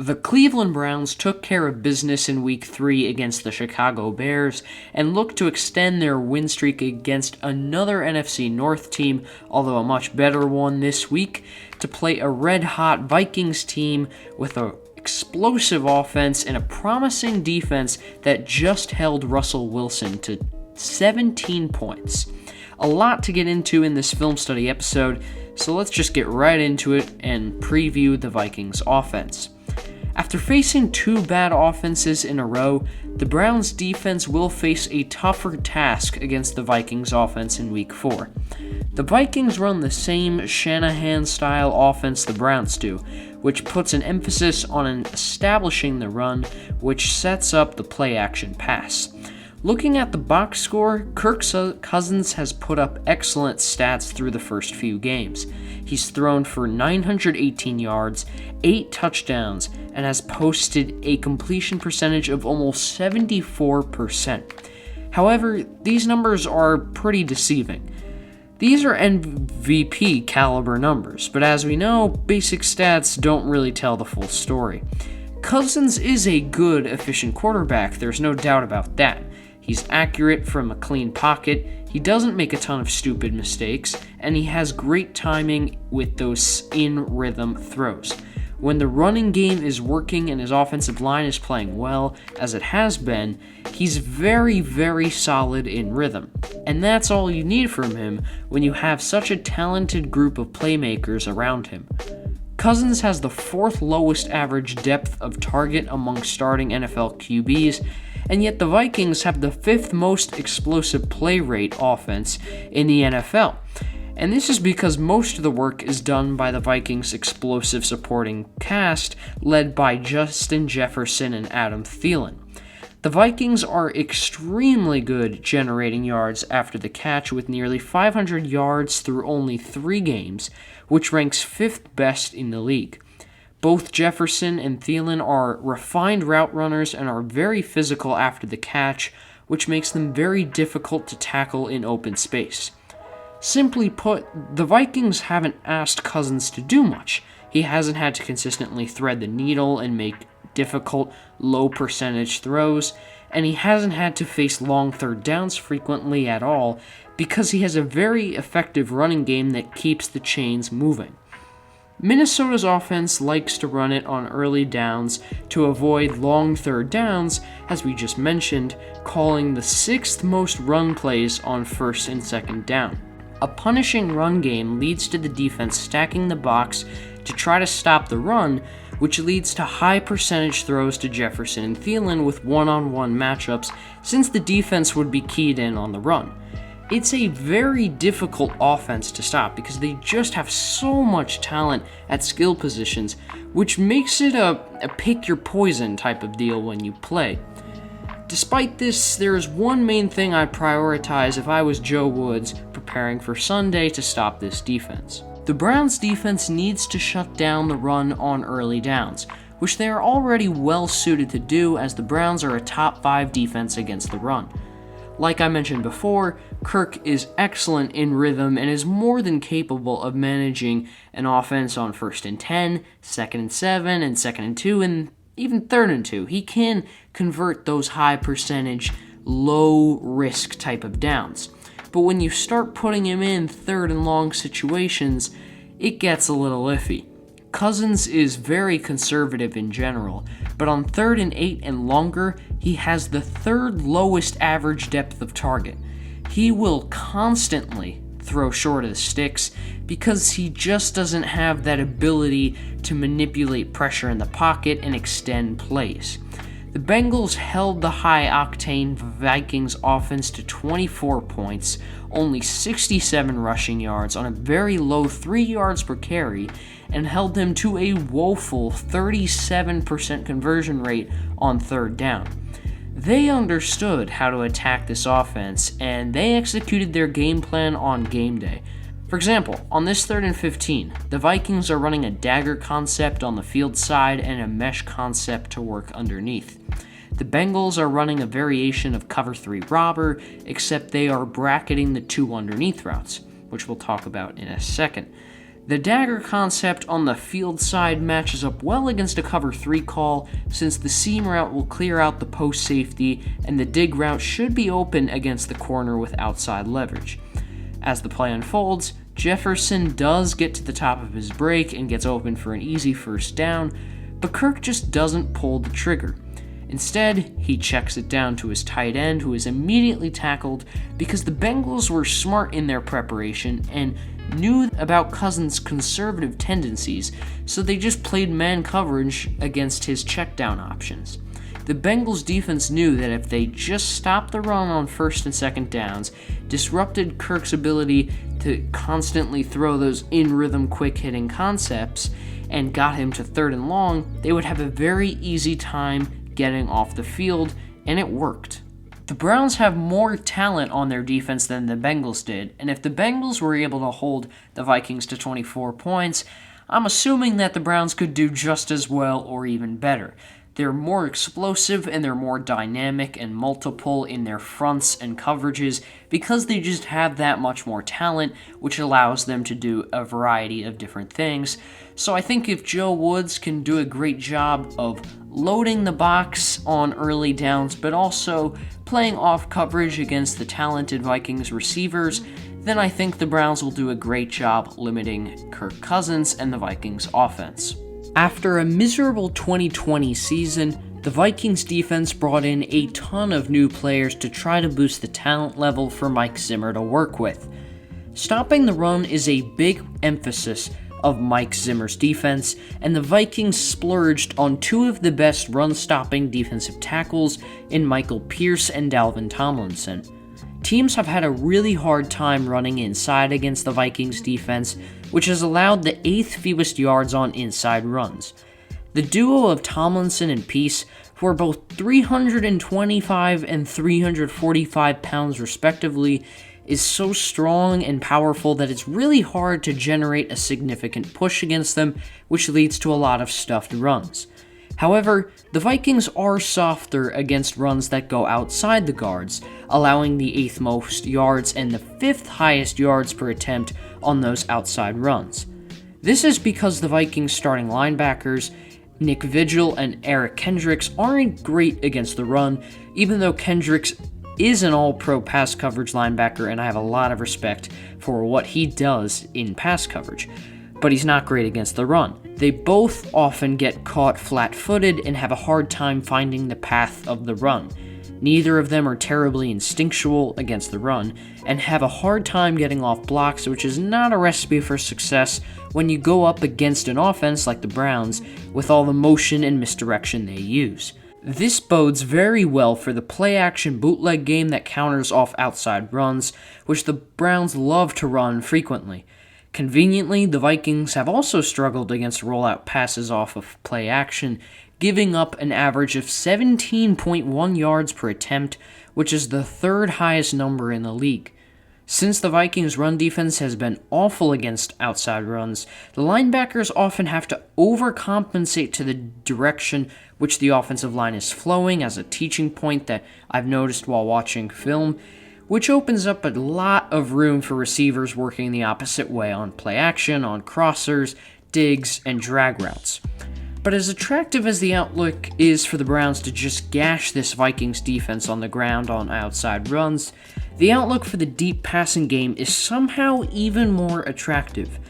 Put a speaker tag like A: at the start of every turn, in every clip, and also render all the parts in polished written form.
A: The Cleveland Browns took care of business in Week 3 against the Chicago Bears and looked to extend their win streak against another NFC North team, although a much better one this week, to play a red-hot Vikings team with an explosive offense and a promising defense that just held Russell Wilson to 17 points. A lot to get into in this film study episode, so let's just get right into it and preview the Vikings offense. After facing two bad offenses in a row, the Browns defense will face a tougher task against the Vikings offense in Week 4. The Vikings run the same Shanahan-style offense the Browns do, which puts an emphasis on establishing the run, which sets up the play-action pass. Looking at the box score, Kirk Cousins has put up excellent stats through the first few games. He's thrown for 918 yards, 8 touchdowns, and has posted a completion percentage of almost 74%. However, these numbers are pretty deceiving. These are MVP caliber numbers, but as we know, basic stats don't really tell the full story. Cousins is a good, efficient quarterback, there's no doubt about that. He's accurate from a clean pocket, he doesn't make a ton of stupid mistakes, and he has great timing with those in-rhythm throws. When the running game is working and his offensive line is playing well, as it has been, he's very, very solid in rhythm. And that's all you need from him when you have such a talented group of playmakers around him. Cousins has the 4th lowest average depth of target among starting NFL QBs, and yet the Vikings have the 5th most explosive play rate offense in the NFL. And this is because most of the work is done by the Vikings' explosive supporting cast led by Justin Jefferson and Adam Thielen. The Vikings are extremely good generating yards after the catch with nearly 500 yards through only 3 games, which ranks 5th best in the league. Both Jefferson and Thielen are refined route runners and are very physical after the catch, which makes them very difficult to tackle in open space. Simply put, the Vikings haven't asked Cousins to do much. He hasn't had to consistently thread the needle and make difficult, low-percentage throws, and he hasn't had to face long third downs frequently at all because he has a very effective running game that keeps the chains moving. Minnesota's offense likes to run it on early downs to avoid long third downs, as we just mentioned, calling the 6th most run plays on first and second down. A punishing run game leads to the defense stacking the box to try to stop the run, which leads to high percentage throws to Jefferson and Thielen with one-on-one matchups since the defense would be keyed in on the run. It's a very difficult offense to stop because they just have so much talent at skill positions, which makes it a pick-your-poison type of deal when you play. Despite this, there is one main thing I'd prioritize if I was Joe Woods preparing for Sunday to stop this defense. The Browns' defense needs to shut down the run on early downs, which they are already well suited to do as the Browns are a top 5 defense against the run. Like I mentioned before, Kirk is excellent in rhythm and is more than capable of managing an offense on 1st and 10, 2nd and 7, and 2nd and 2, and even 3rd and 2. He can convert those high percentage, low risk type of downs. But when you start putting him in 3rd and long situations, it gets a little iffy. Cousins is very conservative in general, but on 3rd and 8 and longer, he has the 3rd lowest average depth of target. He will constantly throw short of the sticks because he just doesn't have that ability to manipulate pressure in the pocket and extend plays. The Bengals held the high-octane Vikings offense to 24 points, only 67 rushing yards on a very low 3 yards per carry, and held them to a woeful 37% conversion rate on 3rd down. They understood how to attack this offense, and they executed their game plan on game day. For example, on this 3rd and 15, the Vikings are running a dagger concept on the field side and a mesh concept to work underneath. The Bengals are running a variation of cover 3 robber, except they are bracketing the 2 underneath routes, which we'll talk about in a second. The dagger concept on the field side matches up well against a cover 3 call, since the seam route will clear out the post safety and the dig route should be open against the corner with outside leverage. As the play unfolds, Jefferson does get to the top of his break and gets open for an easy first down, but Kirk just doesn't pull the trigger. Instead, he checks it down to his tight end, who is immediately tackled because the Bengals were smart in their preparation and knew about Cousins' conservative tendencies, so they just played man coverage against his check down options. The Bengals defense knew that if they just stopped the run on first and second downs, disrupted Kirk's ability to constantly throw those in-rhythm quick-hitting concepts, and got him to third and long, they would have a very easy time getting off the field, and it worked. The Browns have more talent on their defense than the Bengals did, and if the Bengals were able to hold the Vikings to 24 points, I'm assuming that the Browns could do just as well or even better. They're more explosive and they're more dynamic and multiple in their fronts and coverages because they just have that much more talent, which allows them to do a variety of different things. So I think if Joe Woods can do a great job of loading the box on early downs, but also playing off coverage against the talented Vikings receivers, then I think the Browns will do a great job limiting Kirk Cousins and the Vikings offense. After a miserable 2020 season, the Vikings defense brought in a ton of new players to try to boost the talent level for Mike Zimmer to work with. Stopping the run is a big emphasis of Mike Zimmer's defense, and the Vikings splurged on two of the best run-stopping defensive tackles in Michael Pierce and Dalvin Tomlinson. Teams have had a really hard time running inside against the Vikings defense, which has allowed the 8th fewest yards on inside runs. The duo of Tomlinson and Pierce, who are both 325 and 345 pounds respectively, is so strong and powerful that it's really hard to generate a significant push against them, which leads to a lot of stuffed runs. However, the Vikings are softer against runs that go outside the guards, allowing the 8th most yards and the 5th highest yards per attempt on those outside runs. This is because the Vikings starting linebackers, Nick Vigil and Eric Kendricks, aren't great against the run, even though Kendricks is an all-pro pass coverage linebacker and I have a lot of respect for what he does in pass coverage, but he's not great against the run. They both often get caught flat-footed and have a hard time finding the path of the run. Neither of them are terribly instinctual against the run and have a hard time getting off blocks, which is not a recipe for success when you go up against an offense like the Browns with all the motion and misdirection they use. This bodes very well for the play-action bootleg game that counters off outside runs, which the Browns love to run frequently. Conveniently, the Vikings have also struggled against rollout passes off of play action, giving up an average of 17.1 yards per attempt, which is the 3rd highest number in the league. Since the Vikings' run defense has been awful against outside runs, the linebackers often have to overcompensate to the direction which the offensive line is flowing as a teaching point that I've noticed while watching film, which opens up a lot of room for receivers working the opposite way on play action, on crossers, digs, and drag routes. But as attractive as the outlook is for the Browns to just gash this Vikings defense on the ground on outside runs, the outlook for the deep passing game is somehow even more attractive.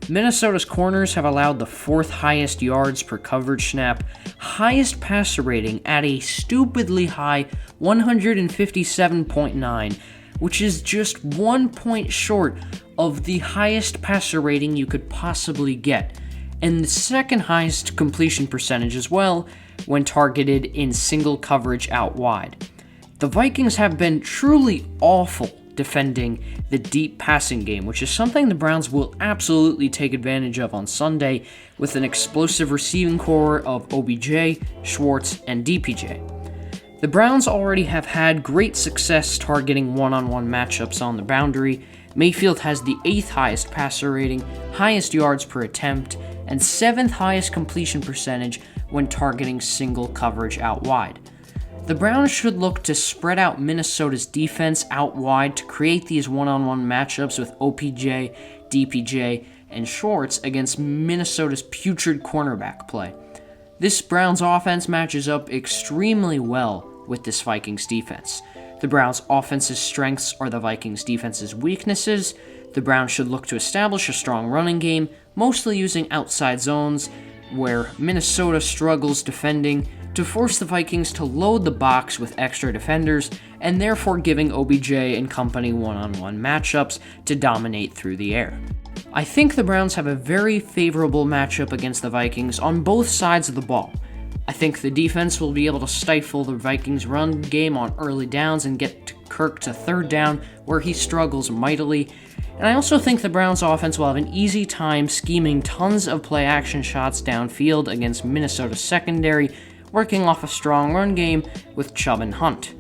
A: Minnesota's corners have allowed the 4th highest yards per coverage snap, highest passer rating at a stupidly high 157.9, which is just 1 point short of the highest passer rating you could possibly get, and the 2nd highest completion percentage as well when targeted in single coverage out wide. The Vikings have been truly awful defending the deep passing game, which is something the Browns will absolutely take advantage of on Sunday with an explosive receiving core of OBJ, Schwartz, and DPJ. The Browns already have had great success targeting one-on-one matchups on the boundary. Mayfield has the 8th highest passer rating, highest yards per attempt, and 7th highest completion percentage when targeting single coverage out wide. The Browns should look to spread out Minnesota's defense out wide to create these one-on-one matchups with OPJ, DPJ, and shorts against Minnesota's putrid cornerback play. This Browns offense matches up extremely well with this Vikings defense. The Browns' offense's strengths are the Vikings' defense's weaknesses. The Browns should look to establish a strong running game, mostly using outside zones, where Minnesota struggles defending, to force the Vikings to load the box with extra defenders, and therefore giving OBJ and company one-on-one matchups to dominate through the air. I think the Browns have a very favorable matchup against the Vikings on both sides of the ball. I think the defense will be able to stifle the Vikings' run game on early downs and get Kirk to third down, where he struggles mightily. And I also think the Browns' offense will have an easy time scheming tons of play-action shots downfield against Minnesota's secondary, working off a strong run game with Chubb and Hunt.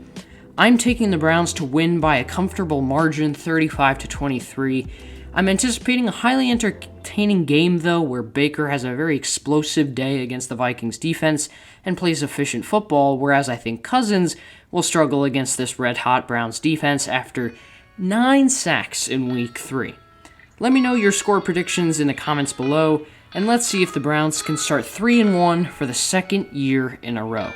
A: I'm taking the Browns to win by a comfortable margin, 35-23. I'm anticipating a highly entertaining game, though, where Baker has a very explosive day against the Vikings defense and plays efficient football, whereas I think Cousins will struggle against this red-hot Browns defense after 9 sacks in Week 3. Let me know your score predictions in the comments below, and let's see if the Browns can start 3-1 for the second year in a row.